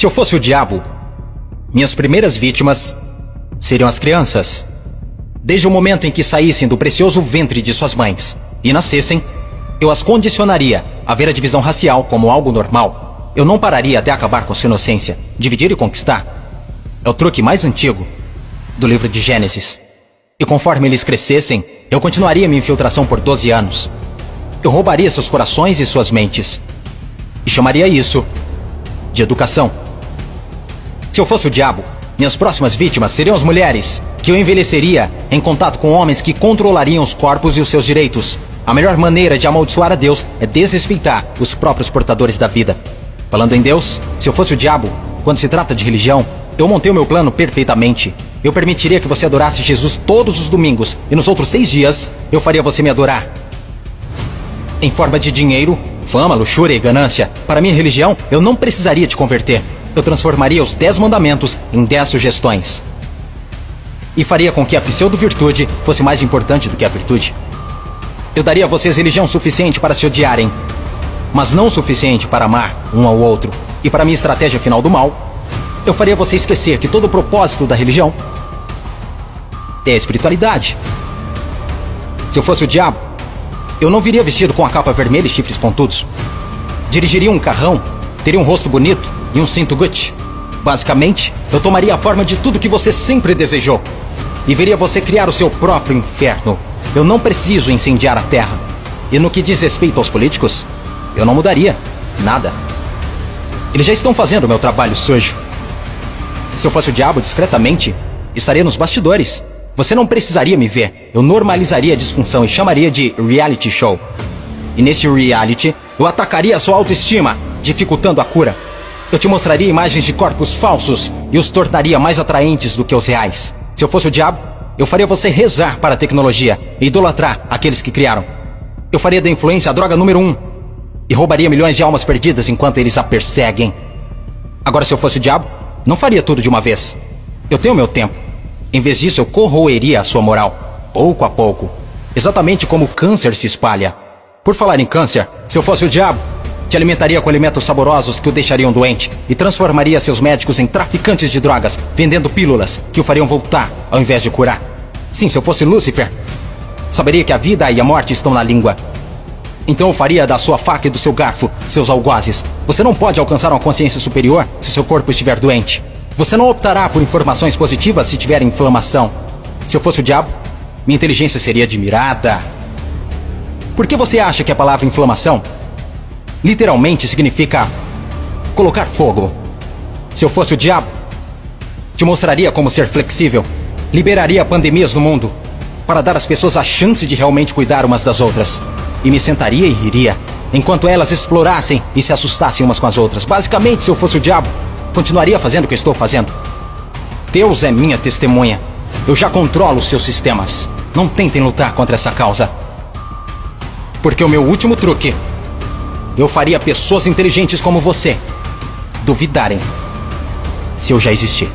eu fosse o diabo, minhas primeiras vítimas seriam as crianças. Desde o momento em que saíssem do precioso ventre de suas mães e nascessem, eu as condicionaria a ver a divisão racial como algo normal. Eu não pararia até acabar com sua inocência. Dividir e conquistar é o truque mais antigo do livro de Gênesis. E conforme eles crescessem, eu continuaria minha infiltração por 12 anos. Eu roubaria seus corações e suas mentes. E chamaria isso de educação. Se eu fosse o diabo, minhas próximas vítimas seriam as mulheres, que eu envelheceria em contato com homens que controlariam os corpos e os seus direitos. A melhor maneira de amaldiçoar a Deus é desrespeitar os próprios portadores da vida. Falando em Deus, se eu fosse o diabo, quando se trata de religião, eu montei o meu plano perfeitamente. Eu permitiria que você adorasse Jesus todos os domingos, e nos outros 6 dias, eu faria você me adorar. Em forma de dinheiro, fama, luxúria e ganância, para minha religião, eu não precisaria te converter. Eu transformaria os 10 mandamentos em 10 sugestões. E faria com que a pseudo-virtude fosse mais importante do que a virtude. Eu daria a vocês religião suficiente para se odiarem, mas não o suficiente para amar um ao outro. E para minha estratégia final do mal, eu faria você esquecer que todo o propósito da religião é a espiritualidade. Se eu fosse o diabo, eu não viria vestido com a capa vermelha e chifres pontudos. Dirigiria um carrão, teria um rosto bonito e um cinto Gucci. Basicamente, eu tomaria a forma de tudo que você sempre desejou e veria você criar o seu próprio inferno. Eu não preciso incendiar a terra. E no que diz respeito aos políticos, eu não mudaria nada. Eles já estão fazendo o meu trabalho sujo. Se eu fosse o diabo, discretamente, estaria nos bastidores. Você não precisaria me ver. Eu normalizaria a disfunção e chamaria de reality show. E nesse reality, eu atacaria a sua autoestima, dificultando a cura. Eu te mostraria imagens de corpos falsos e os tornaria mais atraentes do que os reais. Se eu fosse o diabo, eu faria você rezar para a tecnologia e idolatrar aqueles que criaram. Eu faria da influência a droga número 1 e roubaria milhões de almas perdidas enquanto eles a perseguem. Agora, se eu fosse o diabo, não faria tudo de uma vez. Eu tenho meu tempo. Em vez disso, eu corroeria a sua moral, pouco a pouco. Exatamente como o câncer se espalha. Por falar em câncer, se eu fosse o diabo, te alimentaria com alimentos saborosos que o deixariam doente e transformaria seus médicos em traficantes de drogas, vendendo pílulas que o fariam voltar ao invés de curar. Sim, se eu fosse Lúcifer, saberia que a vida e a morte estão na língua. Então eu faria da sua faca e do seu garfo seus algozes. Você não pode alcançar uma consciência superior se seu corpo estiver doente. Você não optará por informações positivas se tiver inflamação. Se eu fosse o diabo, minha inteligência seria admirada. Por que você acha que a palavra inflamação literalmente significa colocar fogo? Se eu fosse o diabo, te mostraria como ser flexível. Liberaria pandemias no mundo para dar às pessoas a chance de realmente cuidar umas das outras. E me sentaria e riria, enquanto elas explorassem e se assustassem umas com as outras. Basicamente, se eu fosse o diabo, continuaria fazendo o que estou fazendo. Deus é minha testemunha. Eu já controlo os seus sistemas. Não tentem lutar contra essa causa. Porque o meu último truque, eu faria pessoas inteligentes como você duvidarem se eu já existir.